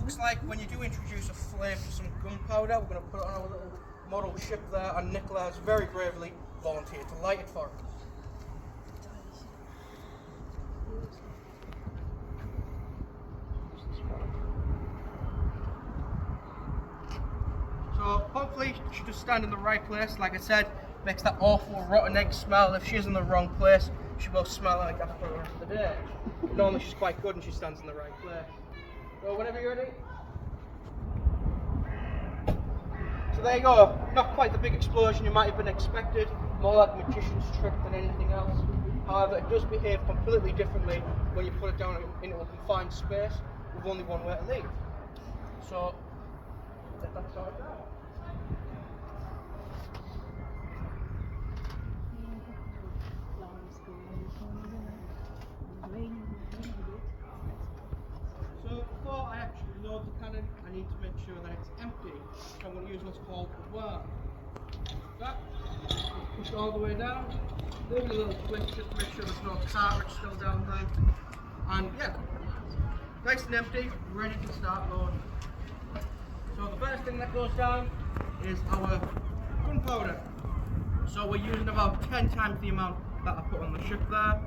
looks like when you do introduce a flame to some gunpowder, we're going to put it on our little model ship there, and Nicola has very bravely volunteered to light it for us. So hopefully she just stand in the right place. Like I said, makes that awful rotten egg smell. If she's in the wrong place, she will smell like that for the rest of the day. But normally she's quite good and she stands in the right place. So whenever you're ready. So there you go. Not quite the big explosion you might have been expected. More like a magician's trick than anything else. However, it does behave completely differently when you put it down into a confined space with only one way to leave. So let that start down. So before I actually load the cannon, I need to make sure that it's empty. So I'm going to use what's called a worm. That, push it all the way down, give it a little flick just to make sure there's no cartridge still down there. And yeah, nice and empty, ready to start loading. So the first thing that goes down is our gunpowder. So we're using about 10 times the amount that I put on the ship there.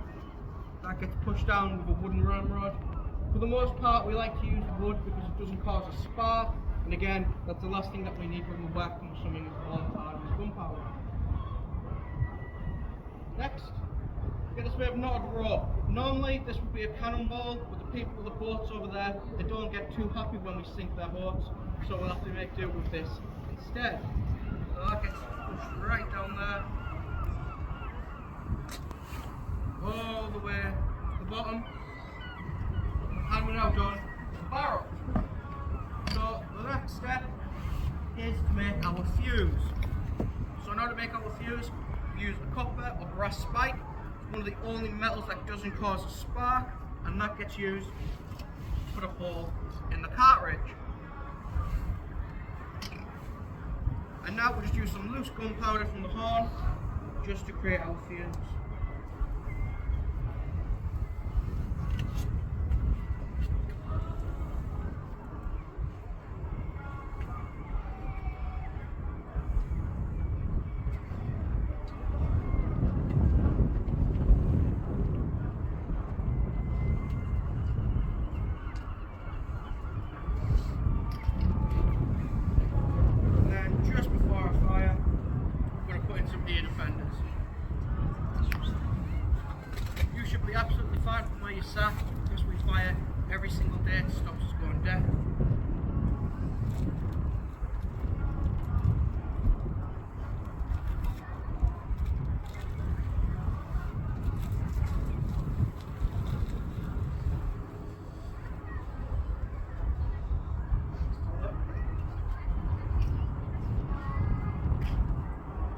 That gets pushed down with a wooden ramrod. For the most part, we like to use wood because it doesn't cause a spark. And again, that's the last thing that we need when we're working with something as hard as gunpowder. Next, get this bit of knotted rope. Normally, this would be a cannonball, but the people with the boats over there, they don't get too happy when we sink their boats, so we'll have to make do with this instead. So that gets pushed right down there, all the way to the bottom, and we're now done with the barrel. So the next step is to make our fuse. So in order to make our fuse, we use a copper or brass spike. It's one of the only metals that doesn't cause a spark, and that gets used to put a hole in the cartridge. And now we'll just use some loose gunpowder from the horn just to create our fuse. You should be absolutely fine from where you sat because we fire every single day to stop us going dead.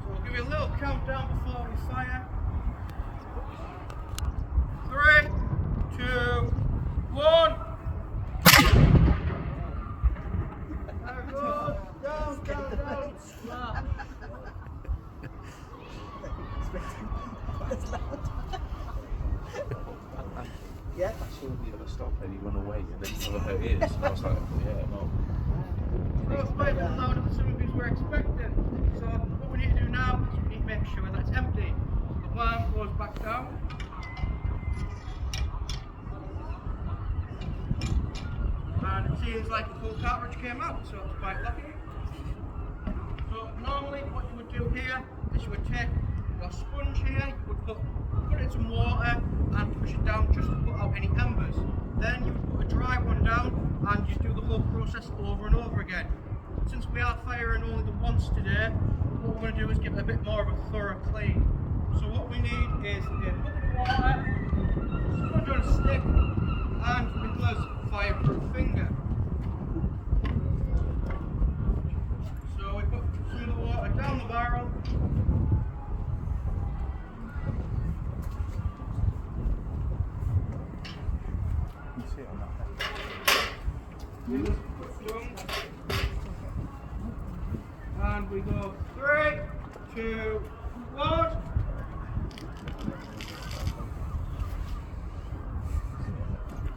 So we'll give you a little countdown before we fire. 3, 2, 1. Down. Yeah. I saw the other stop and he run away and then cover her ears. And I was like, yeah, no. Well, it's quite louder than some of these were expecting. So what we need to do now is we need to make sure that it's empty. So the worm goes back down. And it seems like the full cartridge came out, so it's quite lucky. So normally what you would do here is you would take your sponge here, you would put it in some water and push it down just to put out any embers. Then you would put a dry one down and you do the whole process over and over again. Since we are firing only the once today, what we're going to do is give it a bit more of a thorough clean. So what we need is a bucket of water, sponge on a stick, and Nicholas' fireproof finger. So we put some of the water down the barrel. You see it on that. And we go 3, 2, 1.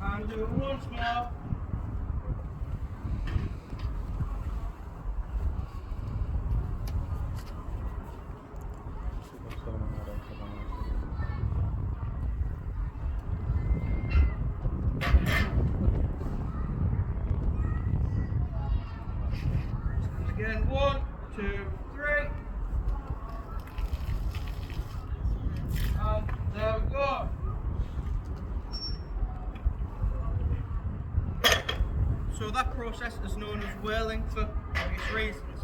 And do it once more. So that process is known as whirling for obvious reasons.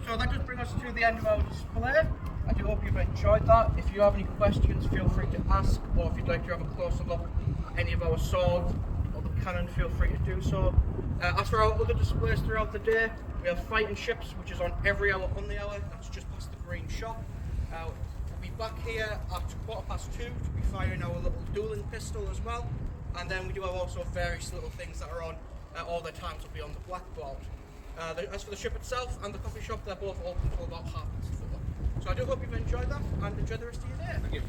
So that just brings us to the end of our display. I do hope you've enjoyed that. If you have any questions, feel free to ask, or if you'd like to have a closer look at any of our swords or the cannon, feel free to do so. As for our other displays throughout the day, we have fighting ships, which is on every hour on the hour. That's just past the green shop. We'll be back here at 2:15 to be firing our little dueling pistol as well. And then we do have also various little things that are on all the times will be on the blackboard. As for the ship itself and the coffee shop, they're both open until about 4:30. So I do hope you've enjoyed that and enjoy the rest of your day. Thank you.